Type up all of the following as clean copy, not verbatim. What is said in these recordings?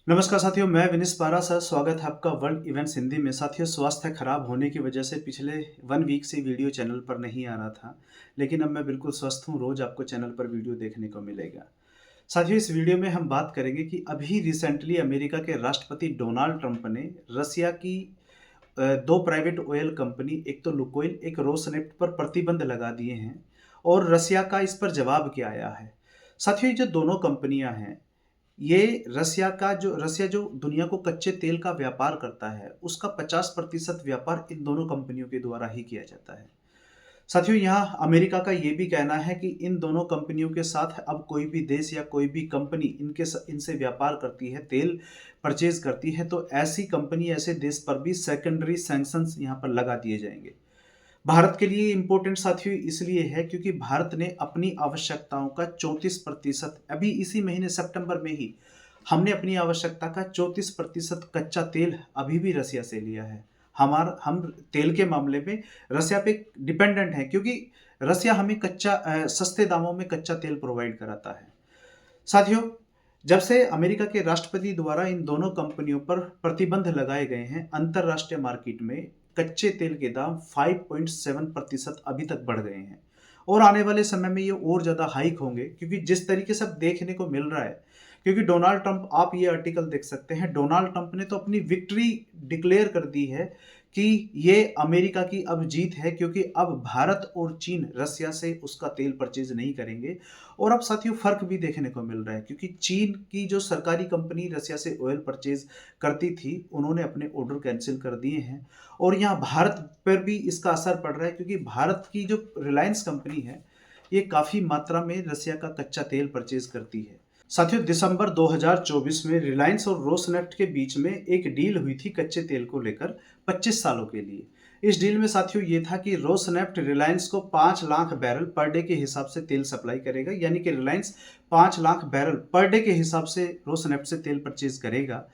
नमस्कार साथियों, मैं विनीस पारा सर, स्वागत है आपका वर्ल्ड इवेंट्स हिंदी में। साथियों, स्वास्थ्य खराब होने की वजह से पिछले 1 वीक से वीडियो चैनल पर नहीं आ रहा था, लेकिन अब मैं बिल्कुल स्वस्थ हूँ, रोज़ आपको चैनल पर वीडियो देखने को मिलेगा। साथियों, इस वीडियो में हम बात करेंगे कि अभी रिसेंटली अमेरिका के राष्ट्रपति डोनाल्ड ट्रंप ने रसिया की 2 प्राइवेट ऑयल कंपनी, एक तो लुकोइल, एक रोसनेफ्ट पर प्रतिबंध लगा दिए हैं और रसिया का इस पर जवाब क्या आया है। साथियों, ये जो दोनों कंपनियां हैं, ये रसिया जो दुनिया को कच्चे तेल का व्यापार करता है, उसका 50% व्यापार इन दोनों कंपनियों के द्वारा ही किया जाता है। साथियों, यहाँ अमेरिका का ये भी कहना है कि इन दोनों कंपनियों के साथ अब कोई भी देश या कोई भी कंपनी इनसे व्यापार करती है, तेल परचेज करती है, तो ऐसी कंपनी, ऐसे देश पर भी सेकेंडरी सैंक्शंस यहाँ पर लगा दिए जाएंगे। भारत के लिए इम्पोर्टेंट साथियों इसलिए है क्योंकि भारत ने अपनी आवश्यकताओं का 34%, अभी इसी महीने सितंबर में ही हमने अपनी आवश्यकता का 34% कच्चा तेल अभी भी रसिया से लिया है। हम तेल के मामले में रसिया पे डिपेंडेंट हैं क्योंकि रसिया हमें सस्ते दामों में कच्चा तेल प्रोवाइड कराता है। साथियों, जब से अमेरिका के राष्ट्रपति द्वारा इन दोनों कंपनियों पर प्रतिबंध लगाए गए हैं, अंतरराष्ट्रीय मार्केट में कच्चे तेल के दाम 5.7% अभी तक बढ़ गए हैं और आने वाले समय में ये और ज़्यादा हाइक होंगे क्योंकि जिस तरीके से अब देखने को मिल रहा है, क्योंकि डोनाल्ड ट्रंप, आप ये आर्टिकल देख सकते हैं, डोनाल्ड ट्रंप ने तो अपनी विक्ट्री डिक्लेयर कर दी है कि ये अमेरिका की अब जीत है क्योंकि अब भारत और चीन रसिया से उसका तेल परचेज नहीं करेंगे। और अब साथियों फ़र्क भी देखने को मिल रहा है क्योंकि चीन की जो सरकारी कंपनी रसिया से ऑयल परचेज करती थी, उन्होंने अपने ऑर्डर कैंसिल कर दिए हैं और यहाँ भारत पर भी इसका असर पड़ रहा है क्योंकि भारत की जो रिलायंस कंपनी है, ये काफ़ी मात्रा में रसिया का कच्चा तेल परचेज करती है। साथियों, दिसंबर 2024 में रिलायंस और रोसनेफ्ट के बीच में एक डील हुई थी कच्चे तेल को लेकर 25 सालों के लिए। इस डील में साथियों ये था कि रोसनेफ्ट रिलायंस को 5 लाख बैरल पर डे के हिसाब से तेल सप्लाई करेगा, यानी कि Reliance 5 lakh barrel per day के हिसाब से रोसनेफ्ट से तेल परचेज करेगा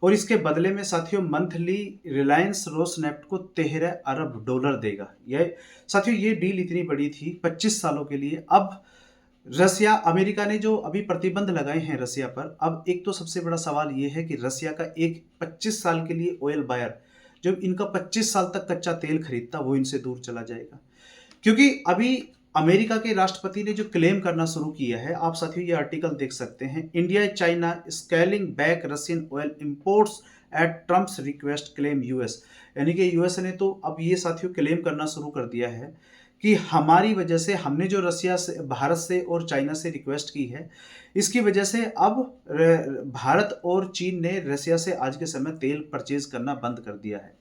और इसके बदले में साथियों मंथली रिलायंस रोसनेफ्ट को 13 अरब डॉलर देगा। यह साथियों, ये डील इतनी बड़ी थी 25 सालों के लिए। अब अमेरिका ने जो अभी प्रतिबंध लगाए हैं रसिया पर, अब एक तो सबसे बड़ा सवाल ये है कि रसिया का एक 25 साल के लिए ऑयल बायर, जो इनका 25 साल तक कच्चा तेल खरीदता, वो इनसे दूर चला जाएगा। क्योंकि अभी अमेरिका के राष्ट्रपति ने जो क्लेम करना शुरू किया है, आप साथियों ये आर्टिकल देख सकते हैं, India China scaling back Russian oil imports at Trump's request, claim US. यानी कि यूएस ने तो अब ये साथियों क्लेम करना शुरू कर दिया है कि हमारी वजह से, हमने जो रसिया से, भारत से और चाइना से रिक्वेस्ट की है, इसकी वजह से अब भारत और चीन ने रसिया से आज के समय तेल परचेज करना बंद कर दिया है।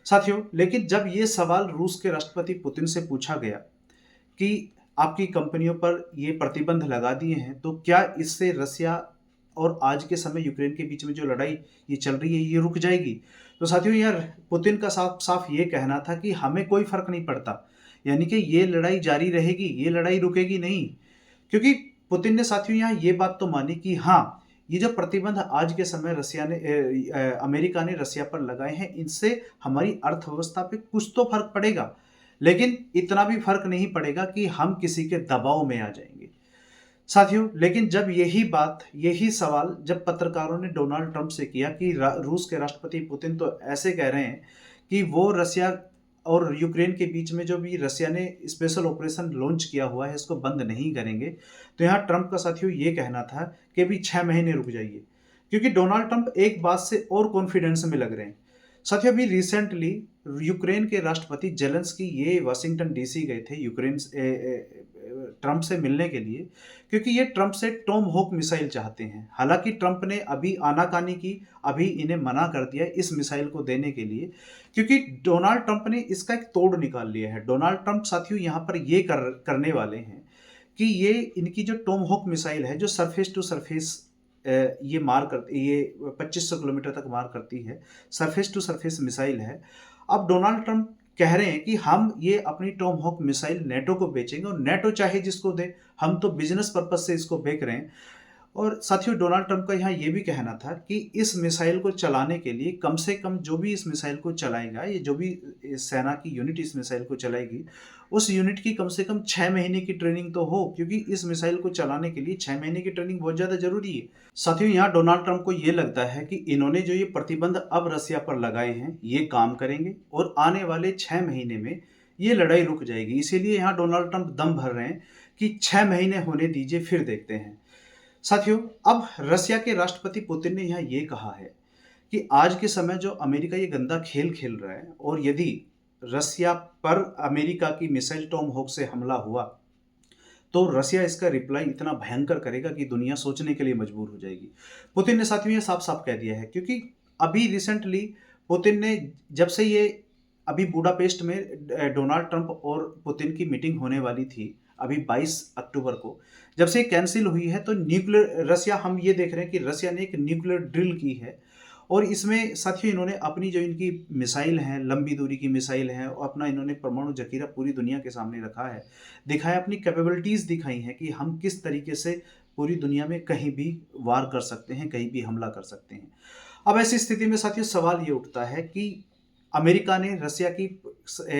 साथियों, लेकिन जब ये सवाल रूस के राष्ट्रपति पुतिन से पूछा गया कि आपकी कंपनियों पर ये प्रतिबंध लगा दिए हैं, तो क्या इससे रसिया और आज के समय यूक्रेन के बीच में जो लड़ाई ये चल रही है, ये रुक जाएगी? तो साथियों, यार पुतिन का साफ साफ ये कहना था कि हमें कोई फर्क नहीं पड़ता, यानी कि ये लड़ाई जारी रहेगी, ये लड़ाई रुकेगी नहीं। क्योंकि पुतिन ने साथियों यहाँ ये बात तो मानी कि हाँ, ये जो प्रतिबंध आज के समय अमेरिका ने रसिया पर लगाए हैं, इनसे हमारी अर्थव्यवस्था पे कुछ तो फर्क पड़ेगा, लेकिन इतना भी फर्क नहीं पड़ेगा कि हम किसी के दबाव में आ जाएंगे। साथियों, लेकिन जब यही सवाल जब पत्रकारों ने डोनाल्ड ट्रंप से किया कि रूस के राष्ट्रपति पुतिन तो ऐसे कह रहे हैं कि वो रसिया और यूक्रेन के बीच में जो भी रसिया ने स्पेशल ऑपरेशन लॉन्च किया हुआ है, इसको बंद नहीं करेंगे, तो यहाँ ट्रंप का साथियों ये कहना था कि अभी 6 महीने रुक जाइए, क्योंकि डोनाल्ड ट्रंप एक बात से और कॉन्फिडेंस में लग रहे हैं। साथियों, अभी रिसेंटली यूक्रेन के राष्ट्रपति जेलेंस्की ये वाशिंगटन डीसी गए थे ट्रंप से मिलने के लिए, क्योंकि ये ट्रंप से टॉम होक मिसाइल चाहते हैं। हालांकि ट्रंप ने अभी आनाकानी की, अभी इन्हें मना कर दिया इस मिसाइल को देने के लिए, क्योंकि डोनाल्ड ट्रंप ने इसका एक तोड़ निकाल लिया है। डोनाल्ड ट्रंप साथियों यहाँ पर ये करने वाले हैं कि ये इनकी जो टॉम होक मिसाइल है, जो सरफेस टू सरफेस ये 2500 किलोमीटर तक मार करती है, सरफेस टू सरफेस मिसाइल है। अब डोनाल्ड ट्रंप कह रहे हैं कि हम ये अपनी टॉम हॉक मिसाइल नेटो को बेचेंगे और नेटो चाहे जिसको दे, हम तो बिजनेस पर्पज से इसको बेच रहे हैं। और साथियों डोनाल्ड ट्रंप का यहाँ ये भी कहना था कि इस मिसाइल को चलाने के लिए कम से कम जो भी इस मिसाइल को चलाएगा, ये जो भी सेना की यूनिट इस मिसाइल को चलाएगी, उस यूनिट की कम से कम 6 महीने की ट्रेनिंग तो हो, क्योंकि इस मिसाइल को चलाने के लिए 6 महीने की ट्रेनिंग बहुत ज़्यादा जरूरी है। साथियों यहाँ डोनाल्ड ट्रंप को ये लगता है कि इन्होंने जो ये प्रतिबंध अब रसिया पर लगाए हैं ये काम करेंगे और आने वाले 6 महीने में ये लड़ाई रुक जाएगी। इसीलिए यहाँ डोनाल्ड ट्रंप दम भर रहे हैं कि 6 महीने होने दीजिए, फिर देखते हैं। साथियों अब रसिया के राष्ट्रपति पुतिन ने यहाँ ये कहा है कि आज के समय जो अमेरिका ये गंदा खेल खेल रहा है, और यदि रसिया पर अमेरिका की मिसाइल टॉम होक से हमला हुआ तो रसिया इसका रिप्लाई इतना भयंकर करेगा कि दुनिया सोचने के लिए मजबूर हो जाएगी। पुतिन ने साथियों ये साफ साफ कह दिया है, क्योंकि अभी रिसेंटली पुतिन ने, जब से ये अभी बुडापेस्ट में डोनाल्ड ट्रंप और पुतिन की मीटिंग होने वाली थी अभी 22 अक्टूबर को, जब से कैंसिल हुई है, तो न्यूक्लियर रसिया, हम ये देख रहे हैं कि रसिया ने एक न्यूक्लियर ड्रिल की है। और इसमें साथियों इन्होंने अपनी जो इनकी मिसाइल हैं, लंबी दूरी की मिसाइल हैं, और अपना इन्होंने परमाणु जखीरा पूरी दुनिया के सामने रखा है, दिखाया, अपनी कैपेबिलिटीज़ दिखाई हैं कि हम किस तरीके से पूरी दुनिया में कहीं भी वार कर सकते हैं, कहीं भी हमला कर सकते हैं। अब ऐसी स्थिति में साथियों सवाल ये उठता है कि अमेरिका ने रसिया की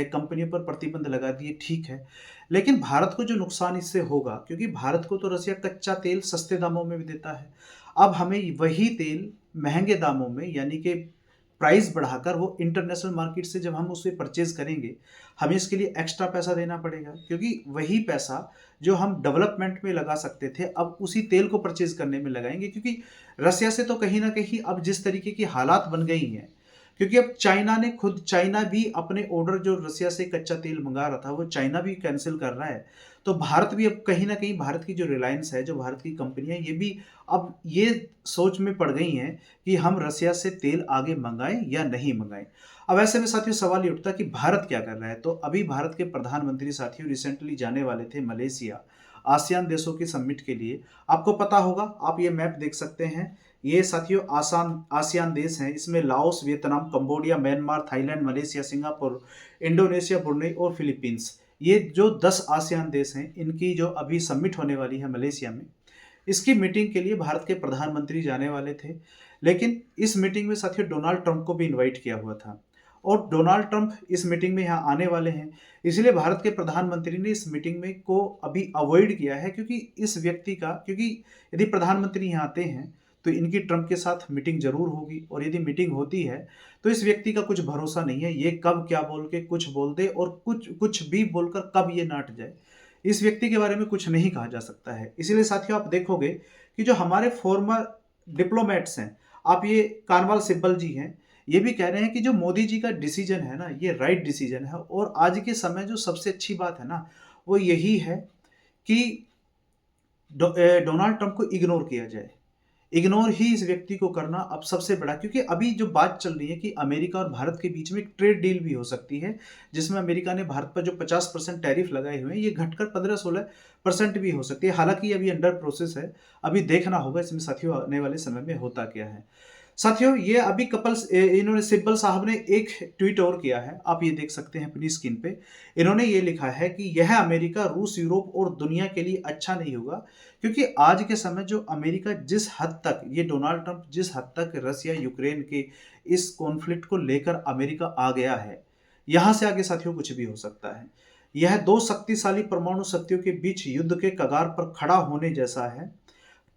कंपनियों पर प्रतिबंध लगा दिए, ठीक है, लेकिन भारत को जो नुकसान इससे होगा, क्योंकि भारत को तो रसिया कच्चा तेल सस्ते दामों में भी देता है, अब हमें वही तेल महंगे दामों में, यानी कि प्राइस बढ़ाकर, वो इंटरनेशनल मार्केट से जब हम उसे परचेज करेंगे, हमें इसके लिए एक्स्ट्रा पैसा देना पड़ेगा, क्योंकि वही पैसा जो हम डेवलपमेंट में लगा सकते थे अब उसी तेल को परचेज करने में लगाएंगे। क्योंकि रसिया से तो कहीं ना कहीं अब जिस तरीके की हालात बन गई हैं, क्योंकि अब चाइना भी अपने ऑर्डर जो रसिया से कच्चा तेल मंगा रहा था वो चाइना भी कैंसिल कर रहा है, तो भारत भी अब कहीं ना कहीं, भारत की जो रिलायंस है, जो भारत की कंपनियां, ये भी अब ये सोच में पड़ गई हैं कि हम रसिया से तेल आगे मंगाएं या नहीं मंगाएं। अब ऐसे में साथियों सवाल ये उठता है कि भारत क्या कर रहा है। तो अभी भारत के प्रधानमंत्री साथियों रिसेंटली जाने वाले थे मलेशिया, आसियान देशों के समिट के लिए। आपको पता होगा, आप ये मैप देख सकते हैं, ये साथियों आसियान देश हैं, इसमें Laos, Vietnam, Cambodia, Myanmar, Thailand, Malaysia, Singapore, Indonesia, Brunei और फिलीपींस, ये जो 10 आसियान देश हैं, इनकी जो अभी समिट होने वाली है मलेशिया में, इसकी मीटिंग के लिए भारत के प्रधानमंत्री जाने वाले थे। लेकिन इस मीटिंग में साथियों डोनाल्ड ट्रंप को भी इनवाइट किया हुआ था, और डोनाल्ड ट्रंप इस मीटिंग में यहाँ आने वाले हैं, इसलिए भारत के प्रधानमंत्री ने इस मीटिंग में को अभी अवॉइड किया है, क्योंकि इस व्यक्ति का, क्योंकि यदि प्रधानमंत्री यहाँ आते हैं तो इनकी ट्रंप के साथ मीटिंग जरूर होगी, और यदि मीटिंग होती है तो इस व्यक्ति का कुछ भरोसा नहीं है, ये कब क्या बोल के कुछ बोल दे, और कुछ कुछ भी बोलकर कब ये नाट जाए, इस व्यक्ति के बारे में कुछ नहीं कहा जा सकता है। इसीलिए साथियों आप देखोगे कि जो हमारे फॉर्मर डिप्लोमेट्स हैं, आप ये कानवाल सिब्बल जी हैं, ये भी कह रहे हैं कि जो मोदी जी का डिसीजन है ना, ये राइट डिसीजन है, और आज के समय जो सबसे अच्छी बात है ना, वो यही है कि डोनाल्ड ट्रंप को इग्नोर किया जाए, इग्नोर ही इस व्यक्ति को करना अब सबसे बड़ा, क्योंकि अभी जो बात चल रही है कि अमेरिका और भारत के बीच में एक ट्रेड डील भी हो सकती है, जिसमें अमेरिका ने भारत पर जो 50% टैरिफ लगाए हुए हैं ये घटकर 15-16% भी हो सकती है। हालांकि अभी अंडर प्रोसेस है, अभी देखना होगा इसमें साथियों आने वाले समय में होता क्या है। साथियों ये अभी इन्होंने सिब्बल साहब ने एक ट्वीट और किया है, आप ये देख सकते हैं अपनी स्क्रीन पे। इन्होंने ये लिखा है कि यह अमेरिका, रूस, यूरोप और दुनिया के लिए अच्छा नहीं होगा, क्योंकि आज के समय जो अमेरिका जिस हद तक, ये डोनाल्ड ट्रंप जिस हद तक रसिया यूक्रेन के इस कॉन्फ्लिक्ट को लेकर अमेरिका आ गया है, यहां से आगे साथियों कुछ भी हो सकता है। यह दो शक्तिशाली परमाणु शक्तियों के बीच युद्ध के कगार पर खड़ा होने जैसा है।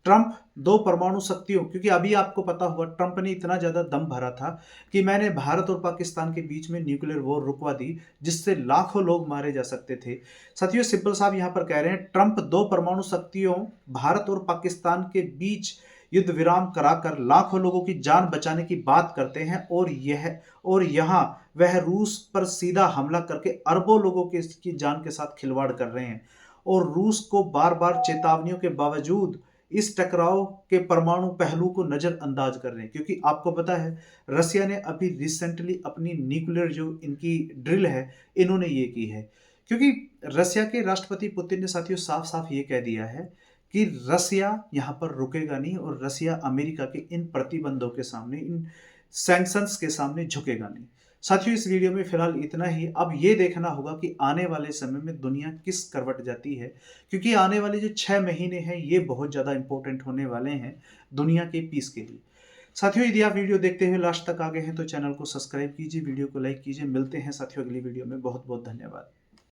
ट्रंप दो परमाणु शक्तियों, क्योंकि अभी आपको पता होगा ट्रंप ने इतना ज्यादा दम भरा था कि मैंने भारत और पाकिस्तान के बीच में न्यूक्लियर वॉर रुकवा दी, जिससे लाखों लोग मारे जा सकते थे। साथियों सिब्बल साहब यहां पर कह रहे हैं ट्रंप दो परमाणु शक्तियों भारत और पाकिस्तान के बीच युद्ध विराम कराकर लाखों लोगों की जान बचाने की बात करते हैं, और यहां वह रूस पर सीधा हमला करके अरबों लोगों की जान के साथ खिलवाड़ कर रहे हैं, और रूस को बार बार चेतावनियों के बावजूद इस टकराव के परमाणु पहलू को नजरअंदाज कर रहे हैं। क्योंकि आपको पता है रसिया ने अभी रिसेंटली अपनी न्यूक्लियर जो इनकी ड्रिल है, इन्होंने ये की है, क्योंकि रसिया के राष्ट्रपति पुतिन ने साथियों साफ साफ ये कह दिया है कि रसिया यहाँ पर रुकेगा नहीं, और रसिया अमेरिका के इन प्रतिबंधों के सामने, इन सैंक्शंस के सामने झुकेगा नहीं। साथियों इस वीडियो में फिलहाल इतना ही। अब ये देखना होगा कि आने वाले समय में दुनिया किस करवट जाती है, क्योंकि आने वाले जो 6 महीने हैं ये बहुत ज़्यादा इम्पोर्टेंट होने वाले हैं दुनिया के पीस के लिए। साथियों यदि आप वीडियो देखते हुए लास्ट तक आ गए हैं तो चैनल को सब्सक्राइब कीजिए, वीडियो को लाइक कीजिए। मिलते हैं साथियों अगली वीडियो में। बहुत बहुत धन्यवाद।